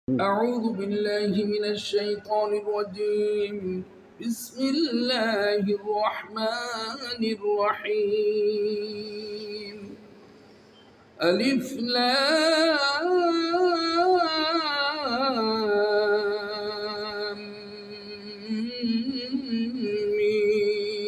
أعوذ بالله من الشيطان الرجيم بسم الله الرحمن الرحيم ألف لام ميم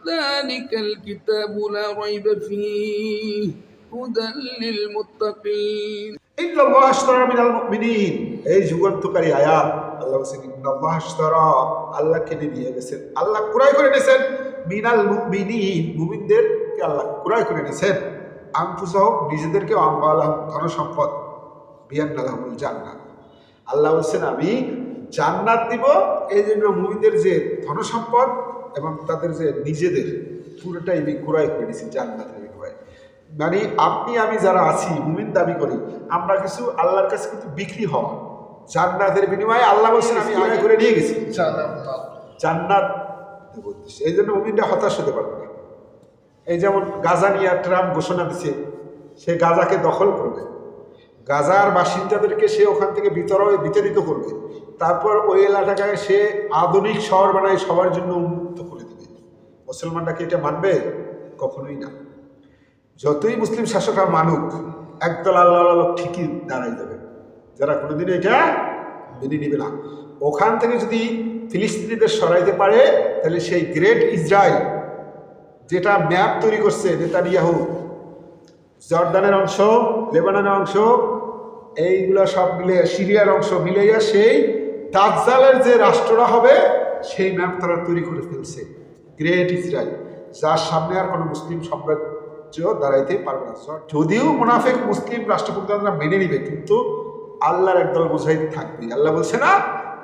ذلك الكتاب لا ريب فيه هدى للمتقين ইন্নাল্লাহ আশতারা মিনাল মুমিনিন। এই যুগান্তকারী আয়াত আল্লাহ বলেছেন ইন্নাল্লাহ আশতারা, আল্লাহ কিনে নিয়ে গেছেন, আল্লাহ ক্রয় করে নিয়েছেন মিনাল মুমিনিন, মুমিনদেরকে আল্লাহ ক্রয় করে নিয়েছেন আনফুসাহুম, নিজেদেরকে, আমওয়ালাহুম, ধন সম্পদ, বিআন্না লাহুমুল জান্নাত। আল্লাহ বলছেন আমি জান্নাত দিব, এই জন্য মুমিনদের যে ধন সম্পদ এবং তাদের যে নিজেদের পুরোটাই আমি ক্রয় করে নিয়েছি জান্নাতের বিনিময়ে। মানে আপনি আমি যারা আছি মুমিন দাবি করি, আমরা কিছু আল্লাহর কাছে কিন্তু বিক্রি হওয়া জান্নাতের বিনিময়ে আল্লাহ বলছেন আমি আগে করে নিয়ে গেছি জান্নাত দেব। এই জন্য মুমিনরা হতাশ হতে পারবে না। এই যেমন গাজা নিয়ে ট্রাম্প ঘোষণা দিচ্ছে সে গাজাকে দখল করবে, গাজার বাসিন্দাদেরকে সে ওখান থেকে বিতাড়িত করবে, তারপর ওই এলাকায় সে আধুনিক শহর বানায় সবার জন্য উন্মুক্ত করে দেবে। মুসলমানরা কি এটা মানবে? কখনোই না। যতই মুসলিম শাসকরা মানুক, একদল আল্লাহ লোক ঠিকই দাঁড়াই যাবে যারা কোনোদিন এটা মেনে নেবে না। ওখান থেকে যদি ফিলিস্তিনিদের সরাইতে পারে তাহলে সেই গ্রেট ইসরায়েল যেটা ম্যাপ তৈরি করছে নেতানিয়াহু, জর্দানের অংশ, লেবাননের অংশ, এইগুলো সব মিলে সিরিয়ার অংশ মিলাইয়া সেই দাজ্জালের যে রাষ্ট্রটা হবে সেই ম্যাপ তারা তৈরি করে ফেলছে, গ্রেট ইসরায়েল, যার সামনে আর কোনো মুসলিম সাম্রাজ্য দাঁড়াইতে পারবে না। যদিও মুনাফিক মুসলিম রাষ্ট্রপ্রধানরা মেনে নিবে, কিন্তু আল্লাহর একদল মুজাহিদ থাকবে। আল্লাহ বলছে না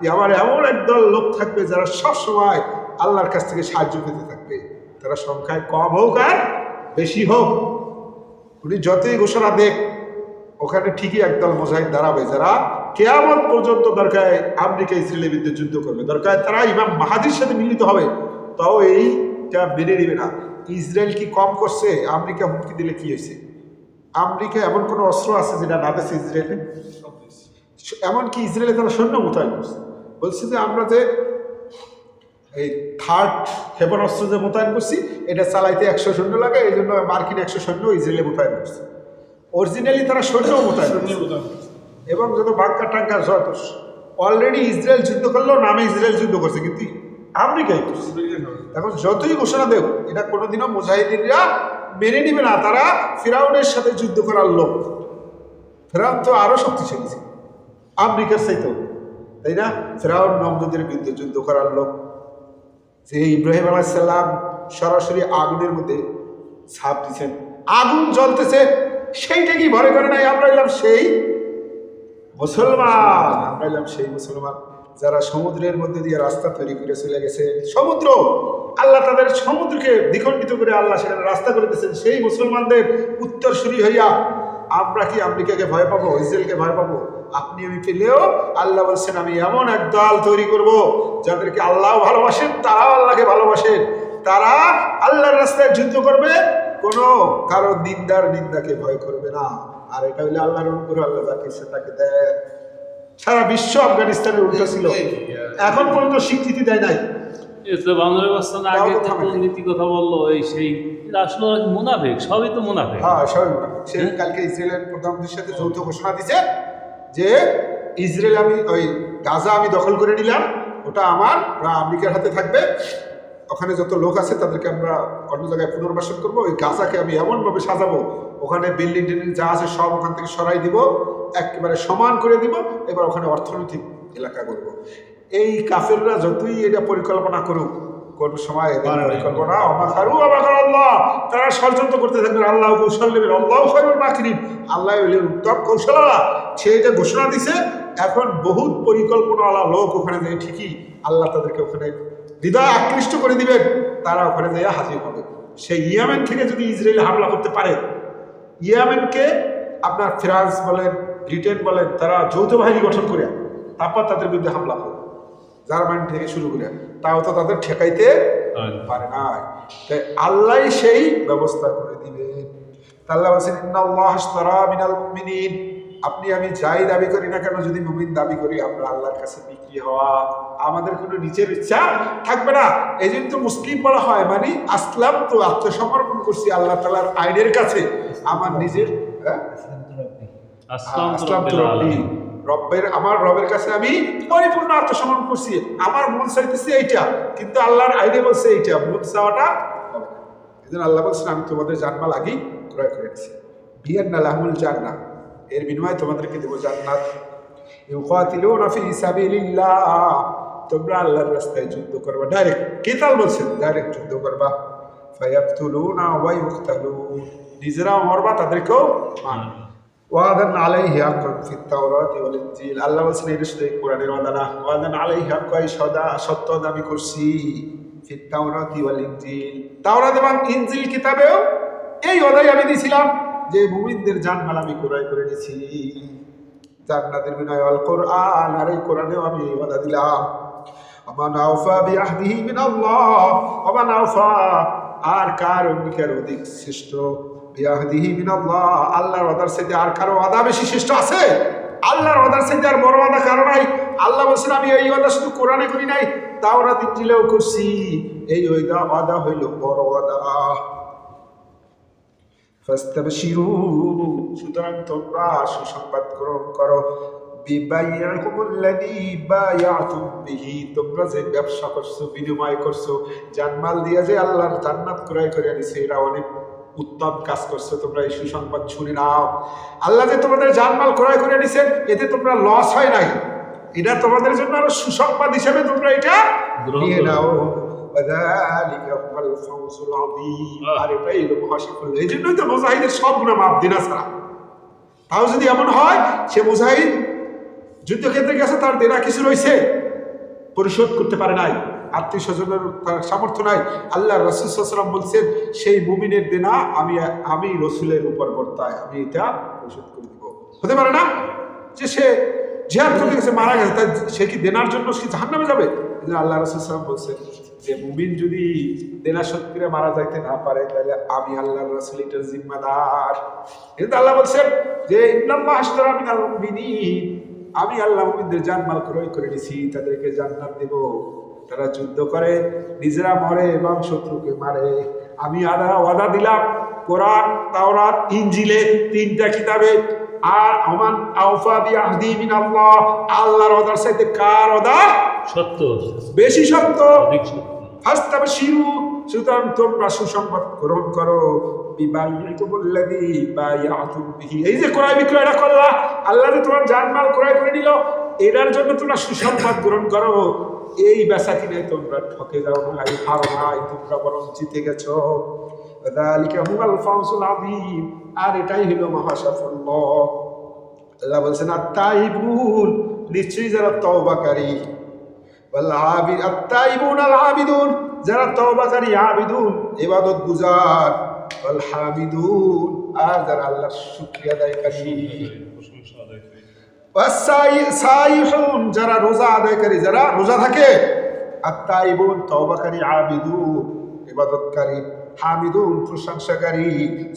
যে আমার এমন একদল লোক থাকবে যারা সব সময় আল্লাহর কাছ থেকে সাহায্য পেতে থাকবে, তারা সংখ্যায় কম হোক আর বেশি হোক, উনি যতই ঘোষণা দেখ ওখানে ঠিকই একদল মুজাহিদ দাঁড়াবে যারা কিয়ামত পর্যন্ত দরকার আমেরিকা ইসরায়েলের বিরুদ্ধে যুদ্ধ করবে, দরকার তারা ইমাম মাহাদির সাথে মিলিত হবে, তাও এইটা মেনে নিবে না। ইসরায়েল কি কম করছে? আমেরিকা হুমকি দিলে কি হয়েছে? আমেরিকা এমন কোনো অস্ত্র আছে যেটা না দিচ্ছে ইসরায়েলে? এমনকি ইসরায়েলে তারা সৈন্য মোতায়েন করছে, বলছে যে আমরা যে এই থার্ড ক্ষেপণাস্ত্র যে মোতায়েন করছি এটা চালাইতে 100 সৈন্য লাগে, এই জন্য মার্কিন 100 সৈন্য ইসরায়েলে মোতায়েন করছে। অরিজিনালি তারা সৈন্য মোতায়েন এবং যত বাংকার টাঙ্কার যত অলরেডি ইসরায়েল যুদ্ধ করলেও নামে ইসরায়েল যুদ্ধ করছে, কিন্তু আমেরিকাই করছে। এখন যতই ঘোষণা দেব এটা কোনোদিনও মুজাহিদিনরা মেনে নিবে না। তারা ফিরাউনের সাথে যুদ্ধ করার লোক, ফিরাউন তো আরো শক্তিশালী ছিল আমেরিকার চাইতেও, তাই না? ফিরাউন নমরুদের বিরুদ্ধে যুদ্ধ করার লোক, যে ইব্রাহিম আলাইহিস সালাম সরাসরি আগুনের মধ্যে ছাপ দিচ্ছেন, আগুন জ্বলতেছে, সেইটা কি ভয় করে নাই? আমরা এলাম সেই মুসলমান, আমরা এলাম সেই মুসলমান যারা সমুদ্রের মধ্যে দিয়ে রাস্তা তৈরি করে চলে গেছে। সমুদ্র, আল্লাহ তাদের সমুদ্রকে দ্বিখণ্ডিত করে আল্লাহ সেখানে রাস্তা করে দিয়েছেন। সেই মুসলমানদের উত্তরসূরি হইয়া আমরা কি আমেরিকাকে ভয় পাবো, ইসরায়েলকে ভয় পাবো? আপনি আমি পেলেও আল্লাহ বলছেন আমি এমন এক দল তৈরি করব যাদেরকে আল্লাহ ভালোবাসেন, তারাও আল্লাহকে ভালোবাসেন, তারা আল্লাহর রাস্তায় যুদ্ধ করবে, কোনো কারো নিন্দাকে ভয় করবে না। আর এটা হইলে আল্লাহর অনুগ্রহ, আল্লাহ যাকে ইচ্ছা তাকে দেয়। সারা বিশ্ব আফগানিস্তানের উল্টো ছিল, এখন পর্যন্ত স্বীকৃতি দেয় নাই। নীতি কথা বললো এই সেই আসলে মুনাফিক, সবই তো মুনাফিক। হ্যাঁ, সবই মুনাফিক। সে কালকে ইসরায়েলের প্রধানমন্ত্রীর সাথে যৌথ ঘোষণা দিছে যে ইসরায়েল আমি ওই গাজা আমি দখল করে নিলাম, ওটা আমার, ওরা আমেরিকার হাতে থাকবে, ওখানে যত লোক আছে তাদেরকে আমরা অন্য জায়গায় পুনর্বাসন করবো, ওই গাজাকে আমি এমনভাবে সাজাবো, ওখানে বিল্ডিং টিল্ডিং যা আছে সব ওখান থেকে সরাই দিব, একেবারে সমান করে দিব, এবার ওখানে অর্থনৈতিক এলাকা করব। এই কাফেররা যতই এটা পরিকল্পনা করুক, কোন সময় এদের পরিকল্পনা আল্লাহ, তারা ষড়যন্ত্র করতে থাকবেন, আল্লাহ কৌশল নেবেন, আল্লাহ খায়রুল মাকিরিন, আল্লাহ উত্তম কৌশলওয়ালা, সে এটা ঘোষণা দিছে। এখন বহুত পরিকল্পনাওয়ালা লোক ওখানে যায়, ঠিকই আল্লাহ তাদেরকে ওখানে হৃদয় আকৃষ্ট করে দিবেন, তারা ওখানে যাইয়া হাজির হবে। সেই ইয়েমেন থেকে যদি ইসরায়েল হামলা করতে পারে, ইয়েমেনকে আপনার ফ্রান্স বলেন, ব্রিটেন বলেন, তারা যৌথ বাহিনী গঠন করে তারপর তাদের বিরুদ্ধে হামলা করে, জার্মানি থেকে শুরু করে, তাও তো তাদের ঠেকাইতে পারে না। তাই আল্লাহ সেই ব্যবস্থা করে দিবেন। আল্লাহ বলছেন ইন্নাল্লাহ আশতারা মিনাল মুমিনিন, আপনি আমি যাই দাবি করি না কেন, যদি মুমিন দাবি করি আমরা আল্লাহর কাছে বিক্রি হওয়া, আমাদের কোনো নিচের ইচ্ছা থাকবে না। এই জন্য তো মুসলিম বলা হয়, মানে আসলাম তো, আত্মসমর্পণ করছি আল্লাহ তাআলার আইনের কাছে, আমার নিজের আসলাম তো রব্বি, আমার রবের কাছে আমি পরিপূর্ণ আত্মসমর্পণ করছি। আমার মন চাইতেছে এইটা, কিন্তু আল্লাহর আইনে বলছে এইটা, মন চাওয়াটা হবে না। এই জন্য আল্লাহ বলছেন আমি তোমাদের জানমাল আগেই ক্রয় করে নিচ্ছি। বিয়ান্না লাহুল জান্নাহ, এর বিনিময়ে তোমাদেরকে দেবো জান্নাত। ইউকাতিলুনা ফি সাবিলিল্লাহ, তোমরা আল্লাহর রাস্তায় যুদ্ধ করবা, ডাইরেক্ট কিতাল বলছেন, ডাইরেক্ট যুদ্ধ করবা। ফায়াকতুলুনা ওয়া ইউকতালুন, নিজেরাও মরবা তাদেরকেও মারবা। ওয়াদান আলাইহি হাক্কান ফিত তাওরাতি ওয়াল ইনজিল, আল্লাহ বলছেন এটা শুধু কোরআনের ওয়াদা না, ওয়াদান আলাইহি হাক্কান সত্য দাবি করছি ফিত তাওরাতি ওয়াল ইনজিল, তাওরাত এবং ইনজিল কিতাবেও এই ওয়াদাই আমি দিয়েছিলাম যে মুমিনদের জানমাল আমি ক্রয় করে নিয়েছি জান্নাতের বিনিময়ে, আল কোরআন, আর এই কোরআনেও আমি এই ওয়াদা দিলাম। ওমান আওফা বিআহদিহি মিনাল্লাহ, ওমান আওফা, আর কার অঙ্গীকার অধিক শ্রেষ্ঠ, বিআহদিহি মিনাল্লাহ, আল্লাহর ওয়াদার চাইতে আর কারো ওয়াদা বেশি শ্রেষ্ঠ আছে? আল্লাহর ওয়াদার চাইতে আর বড় ওয়াদা কারো নাই। আল্লাহ বলছেন আমি এই ওয়াদা শুধু কোরআনে করি নাই, তাওরাত ইনজিলেও করছি, এই ওয়াদা হইল বড় ওয়াদা। ফাস্তাবশিরু, সুতরাং তোমরা সুসংবাদ গ্রহণ করো, বিবাইয়াকুমুল্লাযী বায়াতুম বিহি, তোমরা যে ব্যবসা করছো, বিনিময় করছো, জানমাল দিয়ে যে আল্লাহর জান্নাত ক্রয় করে আনিছে, এটা অনেক উত্তম কাজ করছো, তোমরা এই সুসংবাদ শুনে নাও। আল্লাহ যে তোমাদের জানমাল ক্রয় করে আনিছেন, এতে তোমরা লস হয় নাই, এটা তোমাদের জন্য আরো সুসংবাদ হিসেবে তোমরা এটা নিয়ে নাও। আর এটাই হলো মহাসাফল্য। এই জন্যই তো মুজাহিদের সব গুনাহ মাফ, দিনা ছাড়া। তাও যদি এমন হয় সে মুজাহিদ যুদ্ধক্ষেত্রে গেছে, তার দেনা কিছু রয়েছে, পরিশোধ করতে পারে নাই, আত্মীয় স্বজনের তার সামর্থ্য নাই, আল্লাহ রাসূল সাল্লাল্লাহু আলাইহি ওয়াসাল্লাম বলছেন সেই মুমিনের দেনা আমি রসুলের উপর বর্তায়, আমি এটা পরিশোধ করে দিব। হতে পারে না যে সে জিহাদ করতে গেছে, মারা গেছে, তাই সে কি দেনার জন্য সে জাহান্নামে যাবে? আল্লাহ রাসূল সাল্লাল্লাহু আলাইহি ওয়াসাল্লাম বলছেন যে মুমিন যদি দেনা শোধ করে মারা যাইতে না পারে, তাহলে আমি আল্লাহর রাসূল এটার জিম্মাদার। কিন্তু আল্লাহ বলছেন যে ইন্নাল্লাহ আশতারা মিনাল মুমিনিন, আমি আল্লাহ মুমিনদের জানমাল ক্রয় করে নিয়েছি, তাদেরকে জান্নাত দেব। তারা যুদ্ধ করে, নিজেরা মরে এবং শত্রুকে মারে। আমি ওয়াদা দিলাম কোরআন, তাওরাত, ইনজিলে, 3টা কিতাবে। আর ওমান আওফা বিআহদি মিনাল্লাহ, আল্লাহর ওয়াদার চাইতে কার ওয়াদা সত্য, বেশি সত্য? অধিক সত্য। ফাস্তাবশিরু, সুতরাং তোমরা সুসংবাদ গ্রহণ করো, বিবাইয়াকুমুল্লাযী বায়াতুম বিহি, এই যে ক্রয় বিক্রয়টা করলা, আল্লাহ যে তোমার জানমাল ক্রয় করে নিল, এটার জন্য তোমরা সুসংবাদ গ্রহণ করো। এই বেচা কিনে তোমরা ঠকে যাও নাই, হারো নাই, তোমরা বরং জিতে গেছো। যালিকা হুয়াল ফাওজুল আযীম, আর এটাই হলো মহাসাফল্য। আল্লাহ বলছেন আত-তাইবুন, নিশ্চয়ই যারা তওবাকারী, ওয়াল আবিদ, আত-তাইবুন আল আবিদুন, যারা তওবাকারী, আবিদুন ইবাদত গুজার, ওয়াল হামিদুন, আর যারা আল্লাহর শুকরিয়া আদায়কারী, প্রশংসা আদায়কারী, সাইহুন, যারা রোজা আদায়কারী, যারা রোজা থাকে। আত-তাইবুন তওবাকারী, আবিদুন ইবাদতকারী, হামিদুন প্রশংসাকারী,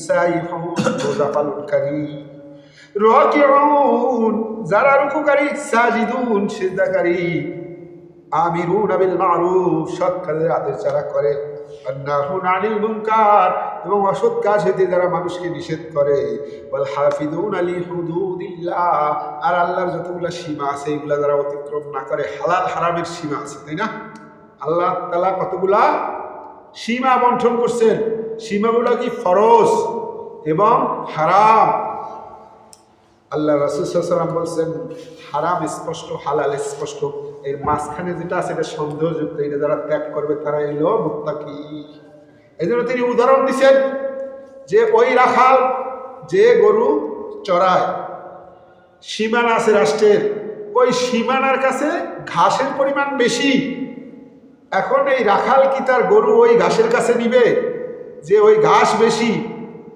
সাইহুন রোজা পালনকারী, রাকিউন যারা রুকুকারী, সাজিদুন সিজদাকারী, আমিরুন বিল মারুফ সৎ কাজের আদেশ যারা করে, নাহুন আনিল মুনকার এবং অসৎ কাজ হতে যারা মানুষকে নিষেধ করে, ওয়াল হাফিজুন আলি হুদুদিল্লাহ, আর আল্লাহর যতগুলা সীমা আছে এগুলা যারা অতিক্রম না করে। হালাল হারামের সীমা আছে, তাই না? আল্লাহ তাআলা কতগুলা সীমা বন্টন করছেন, সীমাগুলো কি ফরজ এবং হারাম। আল্লাহ রাসূল সাল্লাল্লাহু আলাইহি ওয়াসাল্লাম বলছেন হারাম স্পষ্ট, হালাল স্পষ্ট, এর মাঝখানে যেটা আছে এটা সন্দেহযুক্ত, এটা যারা ত্যাগ করবে তারা হলো মুত্তাকি। এই জন্য তিনি উদাহরণ দিচ্ছেন যে ওই রাখাল যে গরু চড়ায়, সীমানা আছে রাষ্ট্রের, ওই সীমানার কাছে ঘাসের পরিমাণ বেশি। এখন এই রাখাল কি তার গরু ওই ঘাসের কাছে নিবে যে ওই ঘাস বেশি,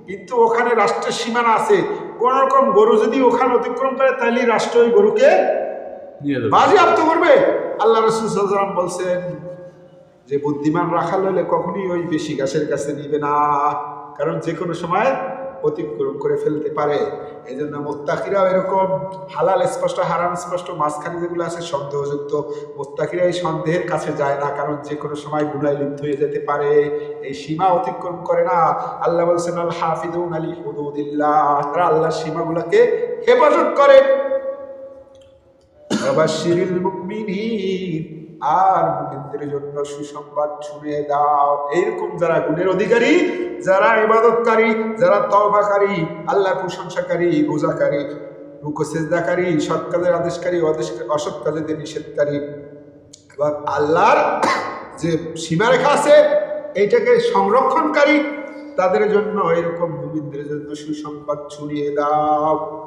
কিন্তু ওখানে রাষ্ট্রের সীমানা আছে, কোন রকম গরু যদি ওখানে অতিক্রম করে তাহলে রাষ্ট্র ওই গরুকে বাজেয়াপ্ত করবে। আল্লাহ রাসূল সাল্লাল্লাহু আলাইহি ওয়াসাল্লাম বলছেন যে বুদ্ধিমান রাখাল হলে কখনোই ওই বেশি ঘাসের কাছে নিবে না, কারণ যে কোনো সময় অতিক্রম করে ফেলতে পারে। এই জন্য মুত্তাকিরাও এরকম হালাল স্পষ্ট হারাম স্পষ্ট মাঝখানে যেগুলো আছে সন্দেহযুক্ত, মুত্তাকিরা এই সন্দেহের কাছে যায় না, কারণ যে কোনো সময় গুনায় লিপ্ত হয়ে যেতে পারে। এই সীমা অতিক্রম করে না। আল্লাহ বলছেন আল হাফিজুনা লি হুদুদিল্লাহ, তারা আল্লাহর সীমাগুলোকে হেফাজত করে। ওয়াবাশশিরিল মুমিনিন, আর মুমিনদের জন্য সুসংবাদ শুনিয়ে দাও। এইরকম যারা গুণের অধিকারী, যারা ইবাদতকারী, যারা তওবাকারী, আল্লাহর প্রশংসাকারী, রোজাকারী, রুকু সিজদাকারী, সৎ কাজের আদেশকারী, অসৎ কাজের নিষেধকারী, এবং আল্লাহর যে সীমারেখা আছে এইটাকে সংরক্ষণকারী, তাদের জন্য এরকম মুমিনদের জন্য সুসংবাদ শুনিয়ে দাও।